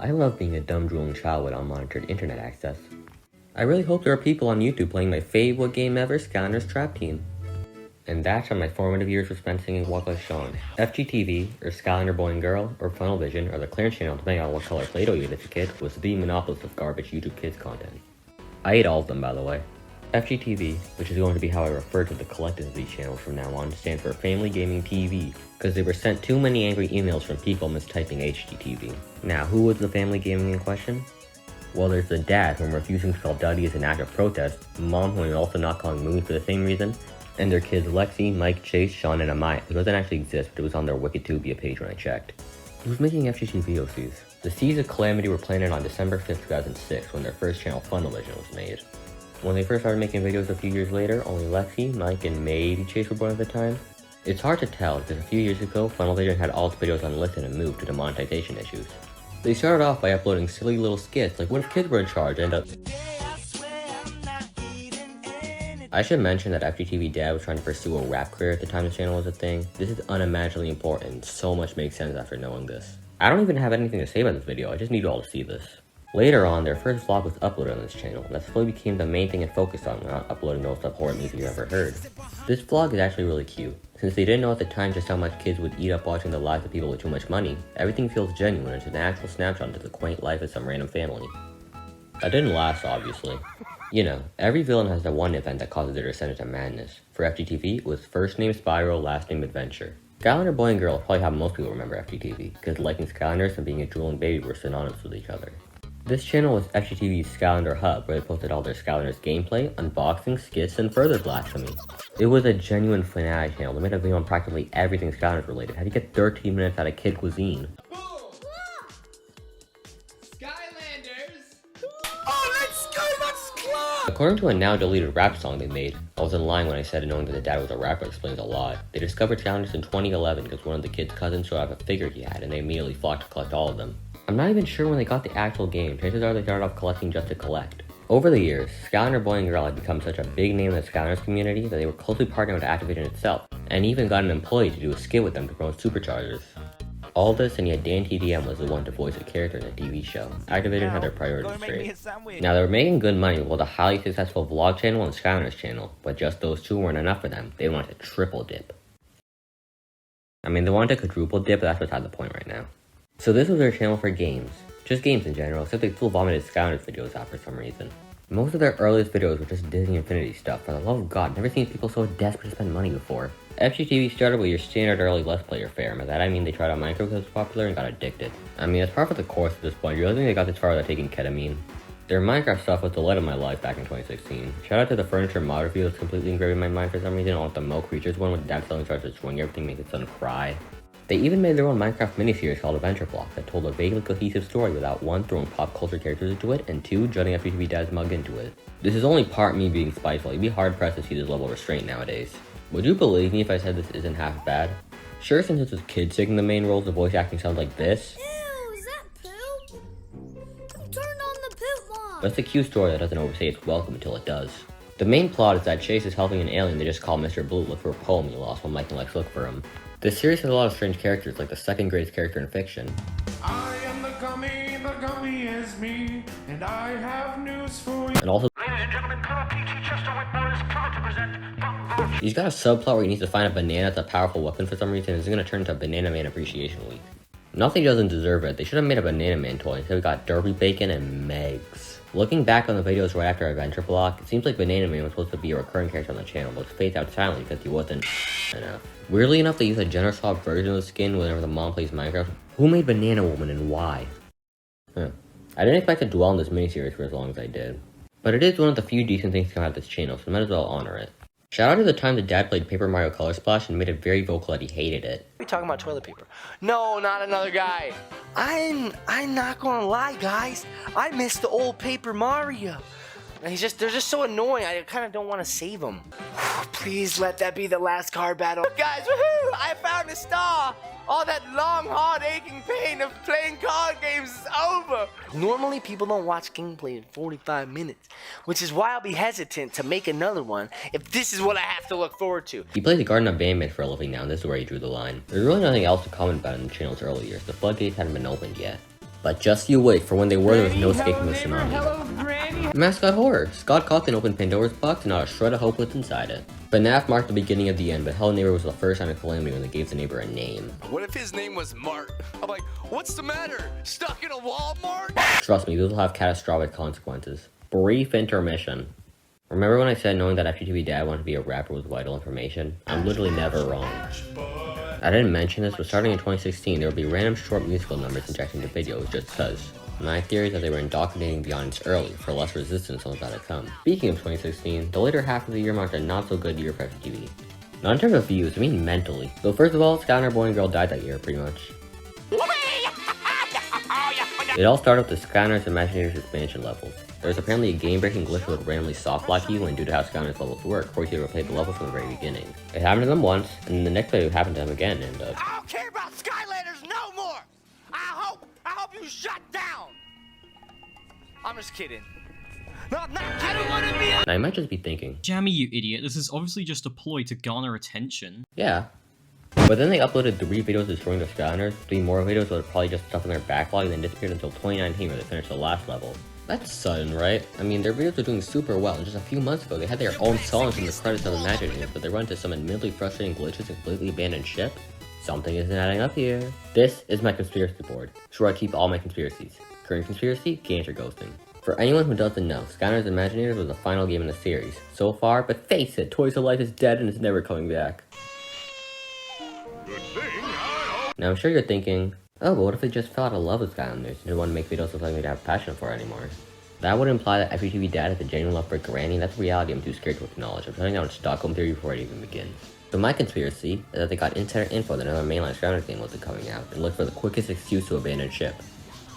I love being a dumb drooling child with unmonitored internet access. I really hope there are people on YouTube playing my favorite game ever, Skylanders Trap Team. And that's how my formative years were spent singing Woah I. FGTV, or Skylander Boy and Girl, or Funnel Vision, or the Clearance channel depending on what color Play-Doh you ate as a kid, was the monopolist of garbage YouTube Kids content. I ate all of them, by the way. FGTV, which is going to be how I refer to the collective of these channels from now on, stands for Family Gaming TV, because they were sent too many angry emails from people mistyping HGTV. Now, who was the family gaming in question? Well, there's the dad who refusing to call Duddy as an act of protest, mom who is also not calling movies for the same reason, and their kids Lexi, Mike, Chase, Sean, and Amaya, who doesn't actually exist, but it was on their Wikitubia page when I checked. Who's making FGTV OCs? The Seeds of Calamity were planted on December 5th, 2006, when their first channel Funnel Vision was made. When they first started making videos a few years later, only Lexi, Mike, and maybe Chase were born at the time. It's hard to tell, because a few years ago, Funnel Vision had all its videos unlisted and moved due to monetization issues. They started off by uploading silly little skits, like what if kids were in charge and I should mention that FGTV dad was trying to pursue a rap career at the time the channel was a thing. This is unimaginably important, so much makes sense after knowing this. I don't even have anything to say about this video, I just need you all to see this. Later on, their first vlog was uploaded on this channel, and that slowly became the main thing it focused on, not uploading those stuff horror music you ever heard. This vlog is actually really cute. Since they didn't know at the time just how much kids would eat up watching the lives of people with too much money, everything feels genuine and it's an actual snapshot into the quaint life of some random family. That didn't last, obviously. You know, every villain has that one event that causes their descent into madness. For FGTV, it was first name Spiral, last name Adventure. Skylander Boy and Girl is probably how most people remember FGTV, because liking Skylanders and being a drooling baby were synonymous with each other. This channel was FGTV's Skylander Hub, where they posted all their Skylanders gameplay, unboxing, skits, and further blasphemy. It was a genuine fanatic channel. They made a video on practically everything Skylanders related. How do you get 13 minutes out of kid cuisine? Skylanders! Oh, let's go, let's club! According to a now deleted rap song they made, I was in line when I said knowing that the dad was a rapper explains a lot. They discovered Skylanders in 2011 because one of the kid's cousins showed off a figure he had and they immediately flocked to collect all of them. I'm not even sure when they got the actual game, chances are they started off collecting just to collect. Over the years, Skylander Boy and Girl had become such a big name in the Skylanders community that they were closely partnering with Activision itself, and even got an employee to do a skit with them to promote Superchargers. All this, and yet Dan TDM was the one to voice a character in the TV show. Activision had their priorities straight. Now they were making good money with a highly successful vlog channel and Skylanders channel, but just those two weren't enough for them. They wanted to triple dip. I mean, they wanted to quadruple dip, but that's beside the point right now. So this was their channel for games. Just games in general, except they still vomited Skylanders videos out for some reason. Most of their earliest videos were just Disney Infinity stuff. For the love of God, never seen people so desperate to spend money before. FGTV started with your standard early Let's Player fare, and by that I mean they tried out Minecraft because it was popular and got addicted. I mean, it's par for the course at this point. You really think they got this far without taking ketamine? Their Minecraft stuff was the light of my life back in 2016. Shout out to the furniture mod review that's completely engraved in my mind for some reason, along with the Mo Creatures one with dad selling starts destroying everything, makes his son cry. They even made their own Minecraft miniseries called Adventure Block that told a vaguely cohesive story without one, throwing pop culture characters into it, and two, jutting FGTV dad's mug into it. This is only part me being spiteful. You'd be hard pressed to see this level of restraint nowadays. Would you believe me if I said this isn't half bad? Sure, since it's with kids taking the main roles, the voice acting sounds like this. Ew, is that poop? Who turned on the poop mod? That's a cute story that doesn't overstay its welcome until it does. The main plot is that Chase is helping an alien they just call Mr. Blue look for a poem he lost while Mike and Lex look for him. This series has a lot of strange characters, like the second greatest character in fiction. I am the gummy is me, and I have news for you. And also, Ladies and gentlemen, PT Chester Whitmore is proud to present he's got a subplot where he needs to find a banana that's a powerful weapon for some reason, and it's gonna turn into Banana Man Appreciation Week. Nothing doesn't deserve it. They should have made a Banana Man toy. Instead we got Derby Bacon and Megs. Looking back on the videos right after Adventure Block, it seems like Banana Man was supposed to be a recurring character on the channel, but was phased out silently because he wasn't enough. Weirdly enough, they use a gender swap version of the skin whenever the mom plays Minecraft. Who made Banana Woman and why? I didn't expect to dwell on this miniseries for as long as I did. But it is one of the few decent things to come out of this channel, so I might as well honor it. Shout out to the time the dad played Paper Mario Color Splash and made it very vocal that he hated it. We talking about toilet paper? No, not another guy. I'm not gonna lie, guys. I miss the old Paper Mario. And they're just so annoying. I kind of don't want to save them. Please let that be the last card battle. Guys, woohoo! I found a star. All that long, hard, aching pain of playing card games is over. Normally, people don't watch gameplay in 45 minutes, which is why I'll be hesitant to make another one if this is what I have to look forward to. He plays the Garden Abandonment for a living now, and this is where he drew the line. There's really nothing else to comment about in the channel's early years. The floodgates hadn't been opened yet. But just you wait for when they were, there was no escaping the tsunami. Hello, Granny. Mascot horror. Scott Cawthon opened Pandora's box and not a shred of hope was inside it. FNAF marked the beginning of the end, but Hello Neighbor was the first sign of calamity when they gave the neighbor a name. What if his name was Mart? I'm like, what's the matter? Stuck in a Walmart? Trust me, those will have catastrophic consequences. Brief intermission. Remember when I said knowing that FGTV Dad wanted to be a rapper was vital information? I'm literally never wrong. I didn't mention this, but starting in 2016, there would be random short musical numbers injected into videos just cuz. My theory is that they were indoctrinating the audience early, for less resistance on that to come. Speaking of 2016, the later half of the year marked a not so good year for FGTV. Not in terms of views, I mean mentally. So first of all, Skylander Boy and Girl died that year, pretty much. It all started with the Skylanders Imagineers expansion levels. There was apparently a game-breaking glitch that would randomly soft-lock you, and due to how Skylanders levels work, forced you to replay the level from the very beginning. It happened to them once, and then the next day it happened to them again, and I don't care about Skylanders no more! I hope you shut down! I'm just kidding. No, I'm not kidding. I don't want to be I might just be thinking, Jammy, you idiot, this is obviously just a ploy to garner attention. yeah. But then they uploaded 3 videos destroying the Skylanders, 3 more videos that were probably just stuff in their backlog and then disappeared until 2019 where they finished the last level. That's sudden, right? I mean, their videos are doing super well, and just a few months ago they had their own songs in the credits of Imagineers, but they run into some admittedly frustrating glitches and completely abandoned ship. Something isn't adding up here. This is my conspiracy board. It's where I keep all my conspiracies. Current conspiracy, games are ghosting. For anyone who doesn't know, Skylanders Imagineers was the final game in the series so far, but face it, Toys to Life is dead and it's never coming back. Now I'm sure you're thinking, oh, but what if they just fell out of love with Skylanders and didn't want to make videos with something they'd have passion for anymore? That would imply that FGTV Dad has a genuine love for Granny, and that's a reality I'm too scared to acknowledge. I'm shutting down Stockholm Theory before it even begins. So my conspiracy is that they got insider info that another mainline Skylanders game wasn't coming out, and looked for the quickest excuse to abandon ship.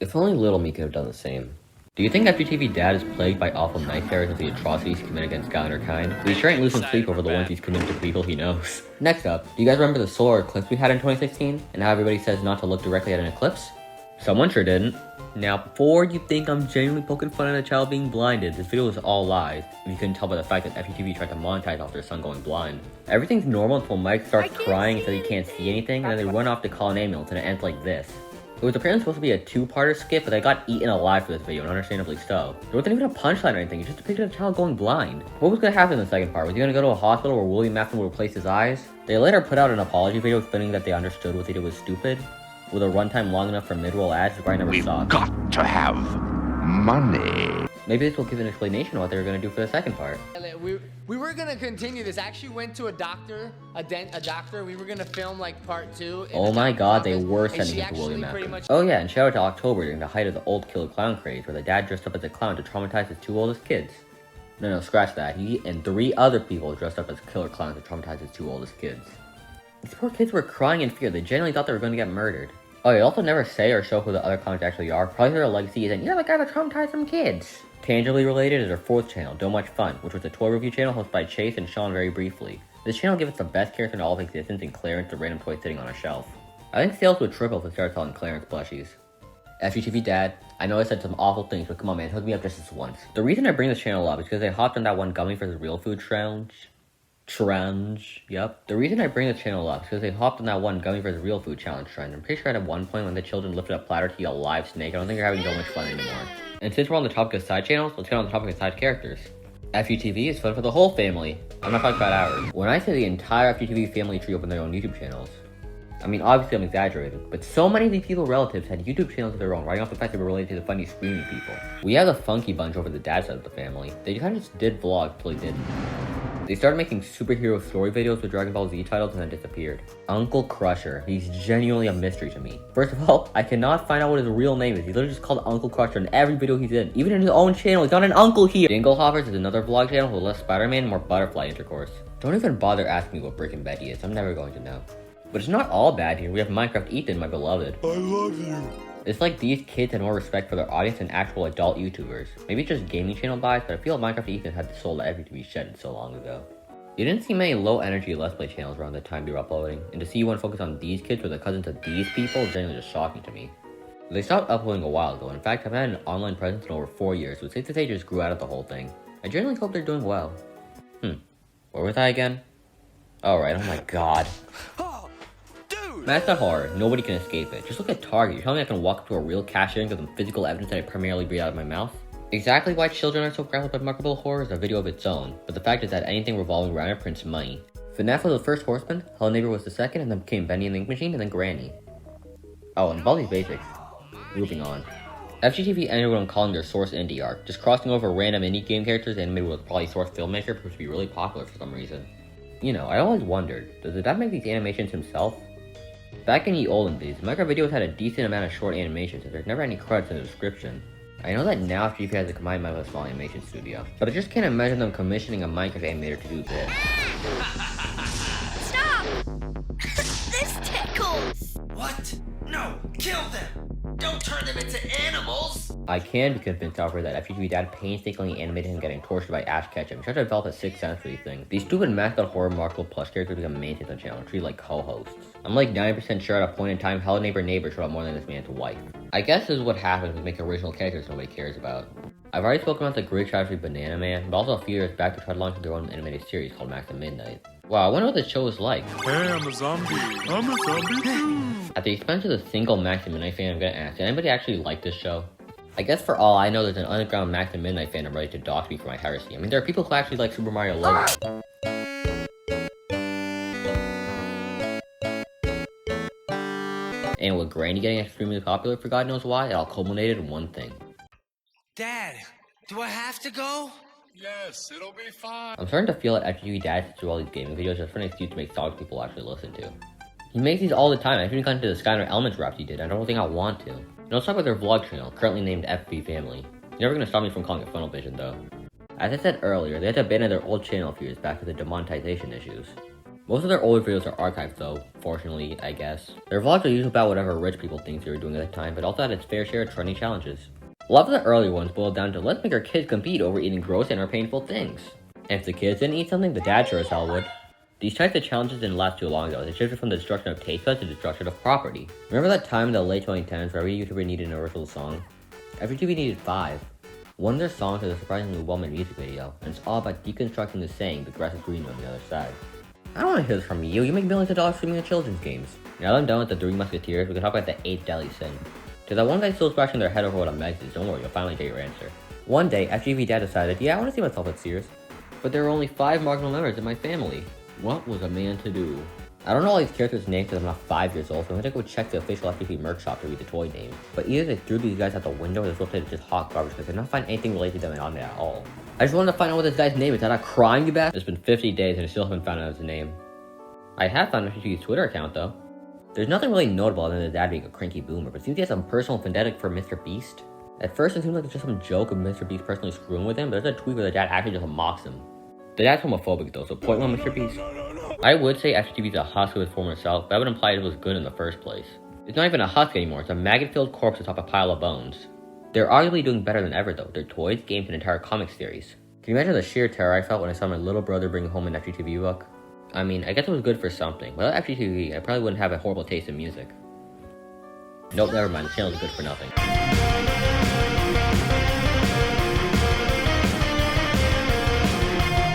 If only Little Me could have done the same. Do you think FGTV Dad is plagued by awful nightmares of the atrocities he committed against Skylander kind? He sure ain't losing sleep over the ones he's committed to people he knows. Next up, do you guys remember the solar eclipse we had in 2016? And how everybody says not to look directly at an eclipse? Someone sure didn't. Now, before you think I'm genuinely poking fun at a child being blinded, this video is all lies, if you couldn't tell by the fact that FGTV tried to monetize off their son going blind. Everything's normal until Mike starts crying and says he can't see anything, and then they run off to call an ambulance, and it ends like this. It was apparently supposed to be a 2-parter skit, but they got eaten alive for this video, and understandably so. There wasn't even a punchline or anything, it just depicted a child going blind. What was gonna happen in the second part? Was he gonna go to a hospital where William Afton would replace his eyes? They later put out an apology video explaining that they understood what they did was stupid, with a runtime long enough for mid-roll ads to probably never stop. Got to have money. Maybe this will give an explanation of what they were gonna do for the second part. We were gonna continue this. Actually went to a doctor. We were gonna film like part 2. Oh my god, they were sending it to William Afton. Oh yeah, and shout out to October during the height of the old killer clown craze, where the dad dressed up as a clown to traumatize his 2 oldest kids. No, scratch that. He and 3 other people dressed up as killer clowns to traumatize his 2 oldest kids. These poor kids were crying in fear. They genuinely thought they were going to get murdered. Oh, they also never say or show who the other clowns actually are. Probably their legacy isn't, you're the guy that traumatized some kids. Tangibly related is our 4th channel, Don't Much Fun, which was a toy review channel hosted by Chase and Sean very briefly. This channel gave us the best character in all of existence in Clarence, the random toy sitting on a shelf. I think sales would triple if they started selling Clarence plushies. FGTV Dad, I know I said some awful things, but come on man, hook me up just this once. The reason I bring this channel up is because they hopped on that one gummy versus real food challenge. Yep. The reason I bring this channel up is because they hopped on that one gummy versus real food challenge trend. I'm pretty sure at one point when the children lifted a platter to eat a live snake, I don't think they're having so much fun anymore. And since we're on the topic of side channels, let's get on the topic of side characters. FGTV is fun for the whole family. I'm not talking about ours. When I say the entire FGTV family tree opened their own YouTube channels, I mean, obviously I'm exaggerating, but so many of these people's relatives had YouTube channels of their own, writing off the fact they were related to the funny screaming people. We have the Funky Bunch over the dad side of the family. They kind of just did vlogs until they didn't. They started making superhero story videos with Dragon Ball Z titles and then disappeared. Uncle Crusher, he's genuinely a mystery to me. First of all, I cannot find out what his real name is. He's literally just called Uncle Crusher in every video he's in. Even in his own channel, he's not an uncle here. Dinglehoppers is another vlog channel with less Spider-Man and more butterfly intercourse. Don't even bother asking me what Brick and Betty is, I'm never going to know. But it's not all bad here. We have Minecraft Ethan, my beloved. I love you. It's like these kids had more respect for their audience than actual adult YouTubers. Maybe it's just gaming channel bias, but I feel like Minecraft Ethan had the soul that FGTV shed so long ago. You didn't see many low energy Let's Play channels around the time they were uploading, and to see you want to focus on these kids or the cousins of these people is genuinely just shocking to me. They stopped uploading a while ago. In fact, I've had an online presence in over 4 years, so it's safe to say just grew out of the whole thing. I genuinely hope they're doing well. Where was I again? Oh right, oh my god. Oh, dude! Mascot horror, nobody can escape it. Just look at Target. You're telling me I can walk up to a real cashier and give them physical evidence that I primarily breathe out of my mouth? Exactly why children are so grappled by remarkable horror is a video of its own, but the fact is that anything revolving around it prints money. FNAF was the first horseman, Hello Neighbor was the second, and then became Bendy and the Ink Machine, and then Granny. Oh, and all these basics. Moving on. FGTV ended what I'm calling their Source Indie arc, just crossing over random indie game characters animated with probably Source Filmmaker proved to be really popular for some reason. You know, I always wondered, does the dad make these animations himself? Back in the olden days, Micro Videos had a decent amount of short animations, and there's never any credits in the description. I know that now FGTV has a combined mind with a small animation studio, but I just can't imagine them commissioning a Minecraft animator to do this. Stop! This tickles! What? No, kill them! Don't turn them into animals! I can be convinced, however, that FGTV dad painstakingly animated him getting tortured by Ash Ketchum, and tried to develop a sixth sense for these things. These stupid mascot horror marketable plush characters become mainstays on the channel, treated like co-hosts. I'm like 90% sure at a point in time, Hello Neighbor showed up more than this man's wife. I guess this is what happens when we make original characters nobody cares about. I've already spoken about the Great Tragedy Banana Man, but also a few years back they tried launching their own animated series called Max at Midnight. Wow, I wonder what this show is like. Hey, I'm a zombie. I'm a zombie too. At the expense of the single Max at Midnight fan, I'm gonna ask, did anybody actually like this show? I guess for all I know, there's an underground Max at Midnight fandom ready to dox me for my heresy. I mean, there are people who actually like Super Mario Logo. And with Granny getting extremely popular for God knows why, it all culminated in one thing. Dad, do I have to go? Yes, it'll be fine. I'm starting to feel that FGTV dad sits through all these gaming videos just for an excuse to make songs people actually listen to. He makes these all the time. I haven't gotten to the Skylanders Elements raps he did, and I don't think I want to. And let's talk about their vlog channel, currently named FB Family. You're never gonna stop me from calling it Funnel Vision though. As I said earlier, they had to abandon their old channel a few years back because of demonetization issues. Most of their older videos are archived though, fortunately, I guess. Their vlogs are usually about whatever rich people think they were doing at the time, but also had its fair share of trending challenges. A lot of the early ones boiled down to let's make our kids compete over eating gross and or painful things. And if the kids didn't eat something, the dad sure as hell would. These types of challenges didn't last too long though. They shifted from the destruction of taste buds to destruction of property. Remember that time in the late 2010s where every YouTuber needed an original song? FGTV needed 5. One of their songs has a surprisingly well-made music video, and it's all about deconstructing the saying, the grass is greener on the other side. I don't want to hear this from you. You make millions of dollars streaming at children's games. Now that I'm done with the 3 Musketeers, we can talk about the 8th deadly sin. To that one guy still scratching their head over what a Megs is, don't worry, you'll finally get your answer. One day, FGTV dad decided, yeah, I want to see myself at Sears. But there were only 5 marginal members in my family. What was a man to do? I don't know all these characters' names because I'm not 5 years old, so I'm gonna go check the official FGTV merch shop to read the toy name. But either they threw these guys out the window or this website is just hot garbage because I did not find anything related to them on it at all. I just wanted to find out what this guy's name is. Is that not crying, you bastard? It's been 50 days and I still haven't found out his name. I have found FGTV's Twitter account though. There's nothing really notable other than his dad being a cranky boomer, but it seems he has some personal vendetta for Mr. Beast. At first it seemed like it's just some joke of Mr. Beast personally screwing with him, but there's a tweet where the dad actually just mocks him. The dad's homophobic though, so point one Mr. Beast. I would say FGTV's a husk of its former self, but that would imply it was good in the first place. It's not even a husk anymore, it's a maggot-filled corpse atop a pile of bones. They're arguably doing better than ever though, their toys, games, and entire comic series. Can you imagine the sheer terror I felt when I saw my little brother bring home an FGTV book? I mean, I guess it was good for something. Without FGTV, I probably wouldn't have a horrible taste in music. Nope, never mind, the channel is good for nothing.